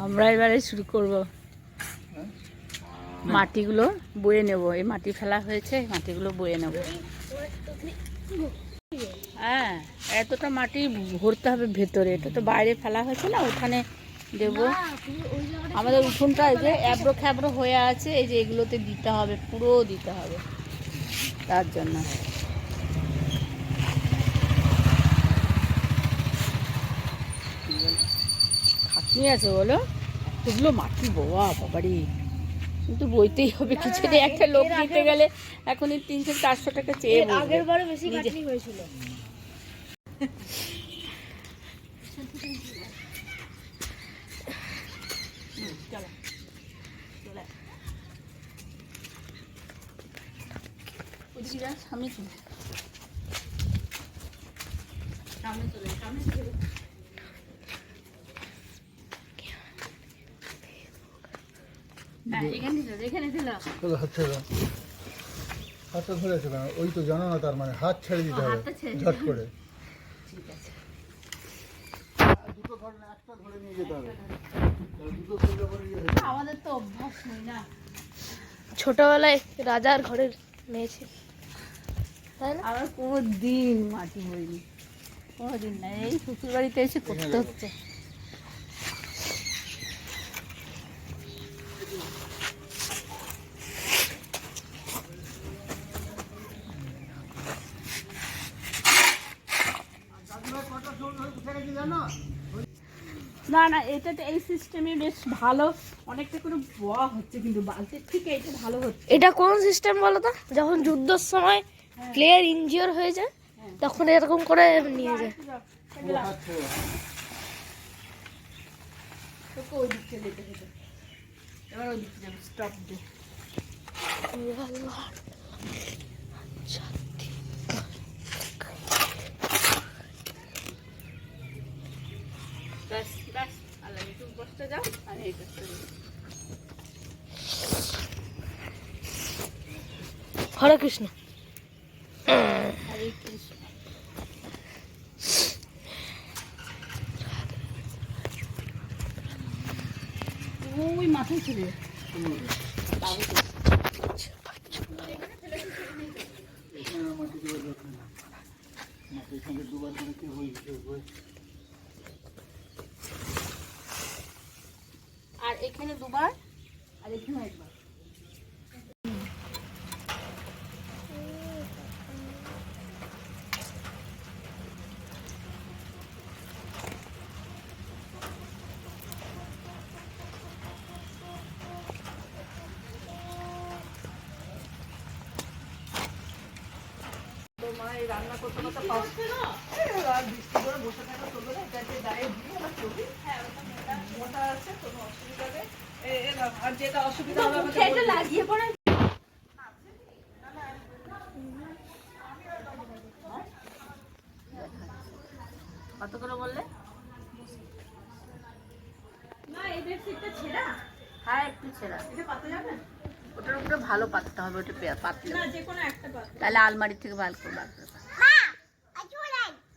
আমরা এবারে শুরু করব, মাটিগুলো বয়ে নেব। এই মাটি ফেলা হয়েছে, মাটিগুলো বয়ে নেব। হ্যাঁ, এতটা মাটি ভরতে হবে ভেতরে, এটা তো বাইরে ফেলা হয়েছে না, ওখানে দেব। আমাদের উঠোনটা এই যে এবড়ো খেবড়ো হয়ে আছে, এই যে এগুলোতে দিতে হবে, পুরো দিতে হবে, তার জন্য। খাটনি আছে বলো, এগুলো মাটি বোয়া বাবারি, কিন্তু বইতেই হবে কিছুতে। একটা লোক দিতে গেলে এখনই 300-400 টাকা চেয়ে বসবে। আগের বারে বেশি খাটনি হয়েছিল। সামনে চলে, সামনে চলে, সামনে চলে। হাতটা ধরেছে কেন? ওই তো জানো না, তার মানে হাত ছেড়ে দিতে হবে ঝট করে। দুটো ধরে, একটা ধরে নিয়ে যেতে হবে। আমাদের তো অভ্যাস নেই না। ছোটবেলায় রাজার ঘরের মেয়ে ছিল, তাই না? আমার কোনো দিন মাটি হয়নি, কোনো দিন না। এই শ্বশুর বাড়িতে এসে করতে হচ্ছে। না না, এটা তো এই সিস্টেমে বেশ ভালো, অনেকটা করে বয়া হচ্ছে, কিন্তু বালতির থেকে এটা ভালো হচ্ছে। এটা কোন সিস্টেম বলো তো? যখন যুদ্ধের সময় প্লেয়ার ইনজিওর হয়ে যায়, তখন এরকম করে নিয়ে যায়। তোকে ওই দিকটা যেতে হবে, এবার ওই দিকটা যাবে, স্টপ দে। ব্যাস ব্যাস, আল্লাহ তুমি বসতে যাও, আমি এই করতে যাই। হরে কৃষ্ণ। হরে কৃষ্ণ। ওই মাথায় ছিল আর এখানে দুবার, আর এখানে একবার। রান্না করতে করতে বৃষ্টি করে বসে থাকা চলবে না, এটা দিয়ে গায়ে দিয়ে আবার চলবি। মোটা আছে, কোনো অসুবিধা নেই। আর যেটা অসুবিধা হবে আমাকে লাগিয়ে পড়ে। কত করে বললে? না, এই বেডশিটটা ছেঁড়া। হ্যাঁ, একটু ছেঁড়া। এটা পাতা যাবে? ওটার উপরে ভালো পাততে হবে, ওটা পাতলে না, যে কোনো একটা পাতা, তাহলে আলমারি থেকে ভালো করে বার করে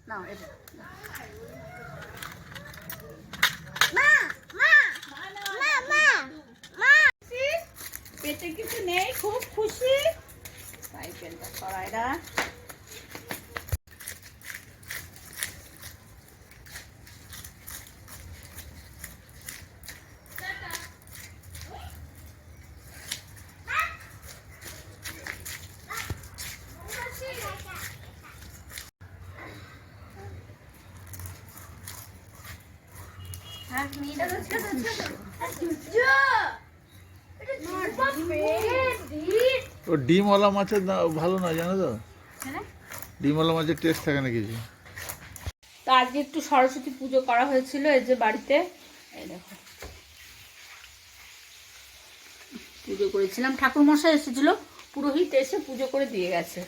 না। এটা পেটে কিছু নেই, খুব খুশি। সাইকেলটা সরাইরা ও ডিমওয়ালা মাছের ভালো না, জানো তো? ডিমওয়ালা মাছের টেস্ট থাকে না কিছু। তো আজকে একটু সরস্বতী পুজো করা হয়েছিল এই যে বাড়িতে, এই দেখো পুজো করেছিলাম। ঠাকুর মশাই এসেছিল, পুরোহিত এসে পুজো করে দিয়ে গেছে।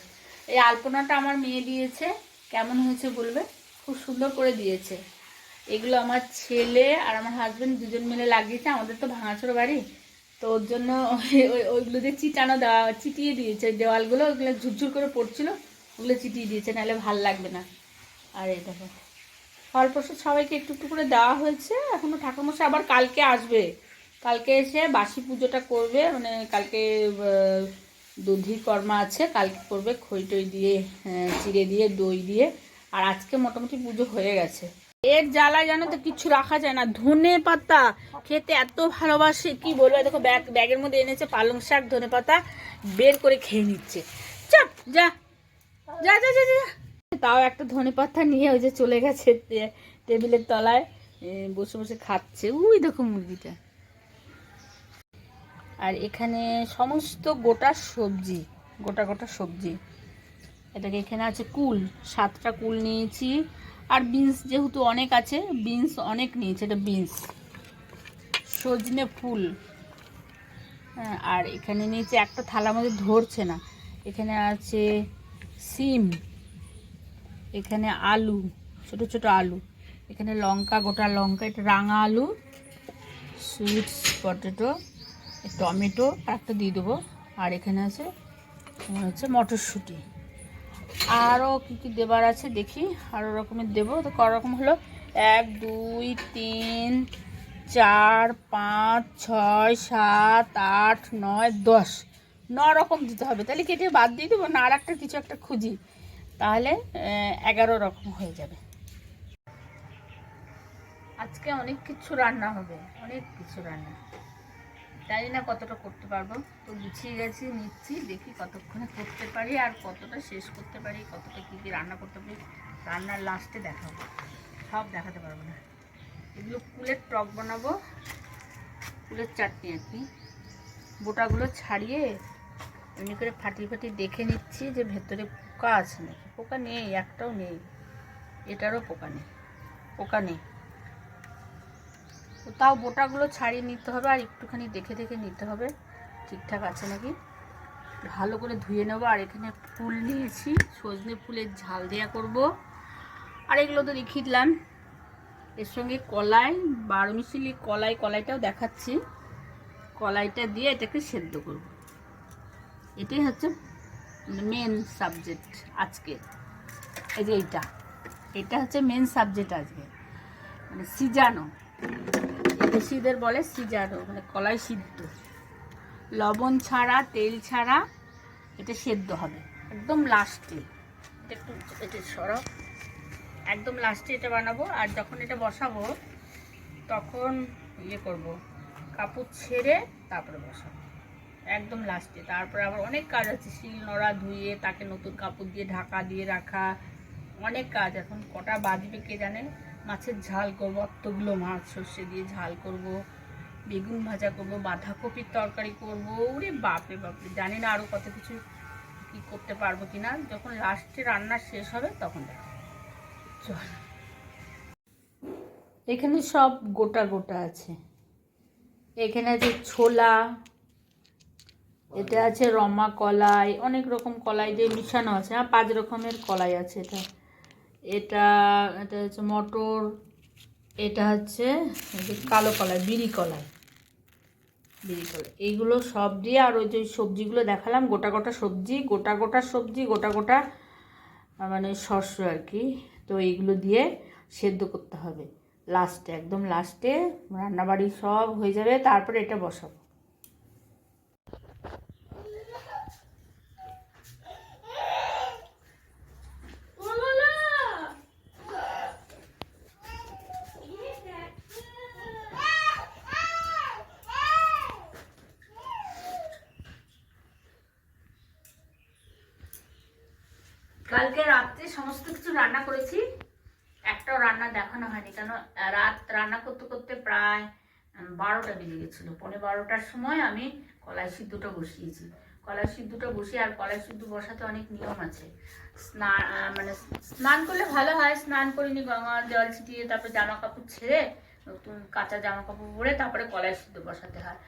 এই আলপনাটা আমার মেয়ে দিয়েছে, কেমন হয়েছে বলবে, খুব সুন্দর করে দিয়েছে। এগুলো আমার ছেলে আর আমার হাজবেন্ড দুজন মিলে লাগিয়েছে। আমাদের তো ভাঙাচোরা বাড়ি, তো ওর জন্য ওইগুলো দিয়ে চিটিয়ে দিয়েছে দেওয়ালগুলো, ওইগুলো ঝুরঝুর করে পড়ছিল, ওগুলো চিটিয়ে দিয়েছে, নাহলে ভাল লাগবে না। আর এই দেখো ফল প্রসাদ সবাইকে একটু একটু করে দেওয়া হয়েছে। এখনো ঠাকুরমশাই আবার কালকে আসবে, কালকে এসে বাসি পুজোটা করবে, মানে কালকে দধি কর্মা আছে, কালকে করবে খই টই দিয়ে, চিড়ে দিয়ে, দই দিয়ে। আর আজকে মোটামুটি পুজো হয়ে গেছে। এর জ্বালায় জানো তো কিছু রাখা যায় না। ধনে পাতা খেতে এত ভালোবাসে কি বলবো। দেখো ব্যাগের মধ্যে এনেছে পালং শাক, ধনে পাতা বের করে খেয়ে নিচ্ছে। চাপ যা যা যা যা যা। তাও একটা ধনে পাতা নিয়ে ওই যে চলে গেছে টেবিলের তলায়, বসে বসে খাচ্ছে। ওই দেখো মুরগিটা। আর এখানে সমস্ত গোটা সবজি, গোটা গোটা সবজি। এটাকে এখানে আছে কুল, 7টা কুল নিয়েছি। আর বিনস যেহেতু অনেক আছে, বিনস অনেক নিয়েছি, এটা বিনস। সজনে ফুল, হ্যাঁ। আর এখানে নিয়েছি, একটা থালার মধ্যে ধরছে না, এখানে আছে সিম, এখানে আলু, ছোট ছোট আলু, এখানে লঙ্কা, গোটা লঙ্কা, এটা রাঙা আলু, সুইট পটেটো, টমেটো আর একটা দিয়ে দেবো। আর এখানে আছে হচ্ছে মটরশুঁটি। আরও কী কী দেবার আছে দেখি, আরও রকমের দেবো। তো ক রকম হলো, 1 2 3 4 5 6 7 8 9 10, 9 রকম দিতে হবে। তাহলে কেটে বাদ দিয়ে দেবো না, আর একটা কিছু একটা খুঁজি, তাহলে 11 রকম হয়ে যাবে। আজকে অনেক কিছু রান্না হবে, অনেক কিছু রান্না, জানি না কতটা করতে পারবো। তো গুছিয়ে গেছি, নিচ্ছি, দেখি কতক্ষণে করতে পারি আর কতটা শেষ করতে পারি, কতটা কী কী রান্না করতে পারি। রান্নার লাস্টে দেখাবো, সব দেখাতে পারবো না। এগুলো কুলের টক বানাবো, কুলের চাটনি আর কি। বোটাগুলো ছাড়িয়ে এমনি করে ফাটিয়ে ফাটিয়ে দেখে নিচ্ছি যে ভেতরে পোকা আছে নাকি। পোকা নেই, একটাও নেই, এটারও পোকা নেই, পোকা নেই। তো তাও বোটাগুলো ছাড়িয়ে নিতে হবে আর একটুখানি দেখে দেখে নিতে হবে ঠিকঠাক আছে নাকি। ভালো করে ধুয়ে নেবো। আর এখানে ফুল নিয়েছি, সজনে ফুলের ঝাল দেওয়া করব। আর এগুলো তো দেখিয়ে দিলাম। এর সঙ্গে কলাই, 12 মিশালি কলাইটাও দেখাচ্ছি। কলাইটা দিয়ে এটাকে সেদ্ধ করব। এটাই হচ্ছে মেন সাবজেক্ট আজকে। এই যে এটা হচ্ছে মেন সাবজেক্ট আজকে, মানে সিজানো। দেশিদের বলে সিজানো, মানে কলাই সিদ্ধ, লবণ ছাড়া, তেল ছাড়া এটা সেদ্ধ হবে একদম লাস্টে। এটা সরাও, একদম লাস্টে এটা বানাবো। আর যখন এটা বসাবো তখন করব, কাপড় ছেড়ে তারপরে বসাবো একদম লাস্টে। তারপরে আবার অনেক কাজ আছে, শিল নোড়া ধুয়ে তাকে নতুন কাপড় দিয়ে ঢাকা দিয়ে রাখা, অনেক কাজ। এখন কটা বাজবে কে জানে। মাছের ঝাল করবো, অতগুলো মাছ সর্ষে দিয়ে ঝাল করব, বেগুন ভাজা করব, বাঁধাকপির তরকারি করব। ওরে বাপরে বাপরে, জানি না আরও কত কিছু কি করতে পারবো কিনা। যখন লাস্টে রান্না শেষ হবে তখন দেখো। চল, এখানে সব গোটা গোটা আছে। এখানে আছে ছোলা, এটা আছে রমা কলাই, অনেক রকম কলাই দিয়ে মিশানো আছে। 5 রকমের কলাই আছে। এটা এটা হচ্ছে মটর, এটা হচ্ছে কালো কলাই, বিড়ি কলাই। এইগুলো সব দিয়ে, আর ওই যে সবজিগুলো দেখালাম, গোটা গোটা সবজি, গোটা গোটা মানে শস্য আর কি। তো এইগুলো দিয়ে সেদ্ধ করতে হবে লাস্টে, একদম লাস্টে রান্নাবাড়ি সব হয়ে যাবে, তারপরে এটা বসাবো। কালকে রাত্রে সমস্ত কিছু রান্না করেছি, একটাও রান্না দেখানো হয়নি, কেন রাত রান্না করতে করতে প্রায় 12টা বেজে গেছিলো। 11:15টার সময় আমি কলাই সিদ্ধটা বসিয়েছি। কলাই সিদ্ধটা বসিয়ে, আর কলাই সিদ্ধ বসাতে অনেক নিয়ম আছে। মানে স্নান করলে ভালো হয়, স্নান করিনি, গঙ্গা জল ছিটিয়ে তারপরে জামা কাপড় ছেড়ে নতুন কাঁচা জামা কাপড় পরে তারপরে কলাই সিদ্ধ বসাতে হয়।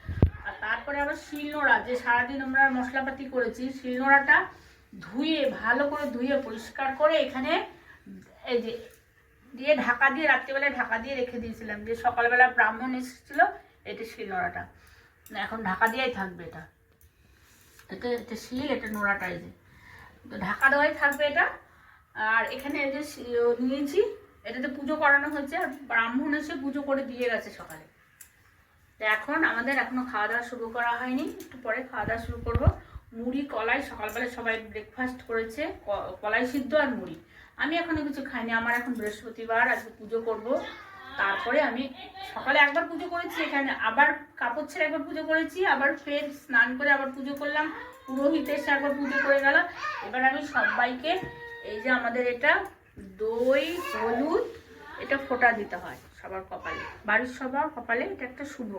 আর তারপরে আবার শিলনোড়া, যে সারাদিন আমরা মশলাপাতি করেছি, শিলনোড়াটা ধুয়ে, ভালো করে ধুয়ে পরিষ্কার করে এখানে এই যে দিয়ে ঢাকা দিয়ে রাত্রিবেলায় ঢাকা দিয়ে রেখে দিয়েছিলাম, যে সকালবেলা ব্রাহ্মণ এসেছিলো। এটা শিল নোড়াটা না, এখন ঢাকা দিয়েই থাকবে। এটা এটা এটা শিল, এটা নোড়াটা। এই যে তো ঢাকা দেওয়াই থাকবে এটা। আর এখানে এই যে নিয়েছি, এটাতে পুজো করানো হয়েছে, আর ব্রাহ্মণ এসে পুজো করে দিয়ে গেছে সকালে। তো এখন আমাদের এখনো খাওয়া দাওয়া শুরু করা হয়নি, একটু পরে খাওয়া দাওয়া শুরু করবো। মুড়ি কলাই সকালবেলা সবাই ব্রেকফাস্ট করেছে, কলাই সিদ্ধ আর মুড়ি। আমি এখনো কিছু খাইনি, আমার এখন বৃহস্পতিবার, আজকে পুজো করব। তারপরে আমি সকালে একবার পুজো করেছি, এখানে আবার কাপড় ছেড়ে একবার পুজো করেছি, আবার ফের স্নান করে আবার পুজো করলাম, পুরোহিত এসে একবার পুজো করে গেল। এবার আমি সবাইকে এই যে আমাদের এটা দই হলুদ, এটা ফোঁটা দিতে হয় সবার কপালে, বাড়ির সবার কপালে। এটা একটা শুভ,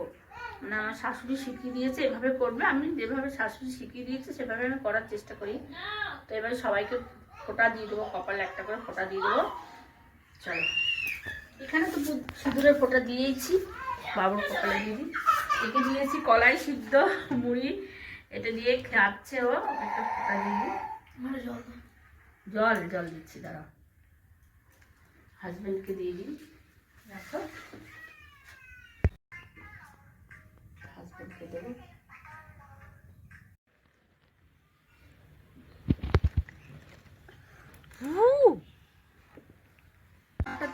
মানে আমার শাশুড়ি শিখিয়ে দিয়েছে এভাবে করবে। আমি যেভাবে শাশুড়ি শিখিয়ে দিয়েছে সেভাবে আমি করার চেষ্টা করি। তো এবার সবাইকে ফোঁটা দিয়ে দেবো, কপালে একটা করে ফোঁটা দিয়ে দেবো। চলো, এখানে তো সিঁদুরের ফোঁটা দিয়েছি, বাবুর কপালে দিয়ে দিই। একে দিয়েছি কলাই সিদ্ধ মুড়ি, এটা দিয়ে খাচ্ছে ও। একটা ফোঁটা দিয়ে দিই। জল জল দিচ্ছি, দাঁড়াও, হাজবেন্ডকে দিয়ে দিই। দেখো, হাজবেন্ডকে দেবো।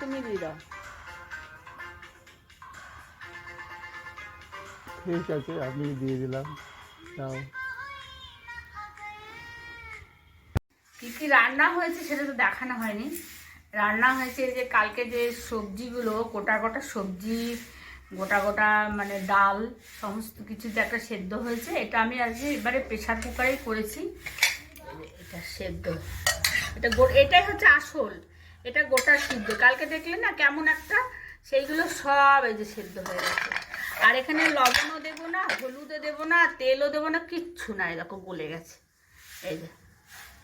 তুমি দিয়ে দাও। ঠিক আছে, আমি দিয়ে দিলাম। তাও কি কি রান্না হয়েছে সেটা তো দেখানো হয়নি। রান্না হয়েছে যে কালকে যে সবজিগুলো, গোটা গোটা সবজি, গোটা গোটা মানে ডাল, সমস্ত কিছু যে একটা সেদ্ধ হয়েছে, এটা আমি আজকে এবারে প্রেশার কুকারেই করেছি। এটা সেদ্ধ, এটাই হচ্ছে আসল, এটা গোটা সিদ্ধ। কালকে দেখলে না কেমন একটা, সেইগুলো সব এই যে সেদ্ধ হয়ে গেছে। আর এখানে লবণও দেবো না, হলুদও দেবো না, তেলও দেবো না, কিচ্ছু না। এরকম গলে গেছে, এই যে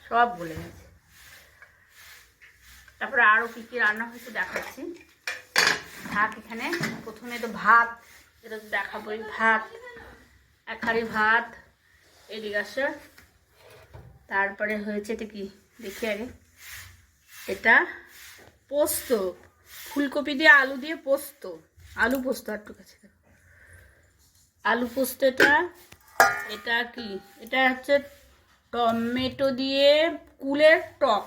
সব গলে গেছে। তারপরে আরও কী কী রান্না হয়েছে দেখাচ্ছি। ভাত, এখানে প্রথমে তো ভাত, এটা দেখাবোই। ভাত, এক হাঁড়ি ভাত এদিকে আসে। তারপরে হয়েছে এটা কি দেখি আগে, এটা পোস্ত, ফুলকপি দিয়ে আলু দিয়ে পোস্ত, আলু পোস্ত। একটু কাছে আলু পোস্ত। এটা কি, এটা হচ্ছে টমেটো দিয়ে কুলের টক,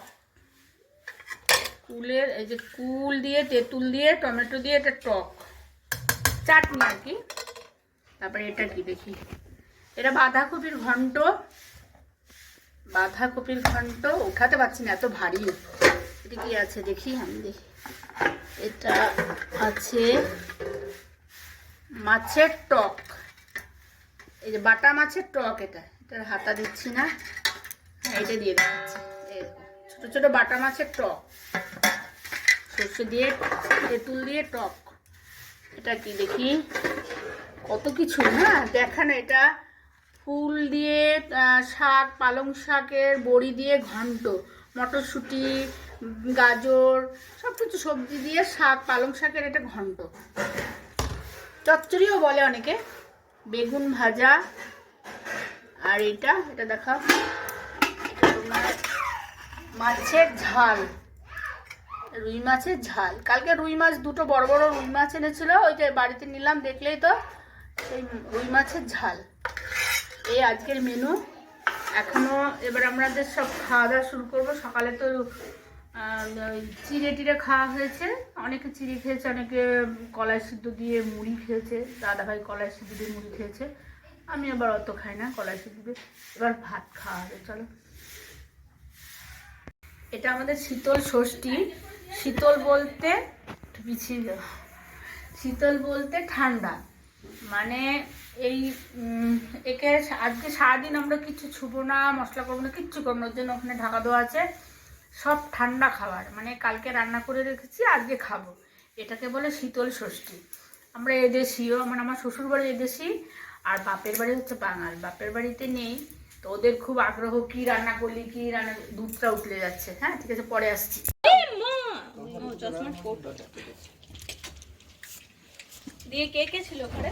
কুলের এই যে কুল দিয়ে, তেঁতুল দিয়ে, টমেটো দিয়ে এটা টক চাটনি আর কি। তারপরে এটা কি দেখি, এটা বাঁধাকপির ঘন্ট। বাঁধাকপির ঘন্ট উঠাতে পারছি না, এত ভারী। এটা কি আছে দেখি, আমি দেখি। এটা আছে মাছের টক, এই যে বাটা মাছের টক। এটার হাতা দিচ্ছি না, হ্যাঁ এটা দিয়ে দিচ্ছি। ছোট ছোট বাটা মাছের টক, সর্ষে দিয়ে, তেঁতুল দিয়ে টক। এটা কি দেখি, কত কিছু না দেখা না। এটা ফুল দিয়ে শাক, পালং শাকের বড়ি দিয়ে ঘন্ট, মটরশুঁটি, গাজর, সব কিছু সবজি দিয়ে শাক, পালং শাকের এটা ঘন্ট। চচ্চড়িও বলে অনেকে। বেগুন ভাজা। আর এটা দেখাও, তোমার মাছের ঝাল, রুই মাছের ঝাল। কালকে রুই মাছ, দুটো বড় বড় রুই মাছ এনেছিল, ওই যে বাড়িতে নিলাম, দেখলেই তো, সেই রুই মাছের ঝাল। এই আজকের মেনু। এখনো এবার আমাদের সব খাওয়া দাওয়া শুরু করবো। সকালে তো চিড়ে টিড়ে খাওয়া হয়েছে, অনেকে চিড়ে খেয়েছে, অনেকে কলাই সিদ্ধ দিয়ে মুড়ি খেয়েছে। দাদাভাই কলাই সিদ্ধ দিয়ে মুড়ি খেয়েছে, আমি আবার অত খাই না কলাই সিদ্ধ দিয়ে। এবার ভাত খাওয়া হবে, চলো। এটা আমাদের শীতল ষষ্ঠী। শীতল বলতে পিছিয়ে, শীতল বলতে ঠান্ডা, মানে এই একে আজকে সারাদিন আমরা কিছু ছুবো না, মশলা করবো না, কিচ্ছু করবো না। ওর জন্য ওখানে ঢাকা দেওয়া আছে, সব ঠান্ডা খাবার, মানে কালকে রান্না করে রেখেছি, আজকে খাবো। এটাকে বলে শীতল ষষ্ঠী। আমরা এদেশীয়, মানে আমার শ্বশুরবাড়ি এদেশী, আর বাপের বাড়ি হচ্ছে বাঙাল। বাপের বাড়িতে নেই, তো ওদের খুব আগ্রহ, কি রান্না করলি, কি রান্না, দুধটা উঠলে যাচ্ছে। হ্যাঁ ঠিক আছে, পরে আসছি। দিয়ে কে কে ছিল ওখানে?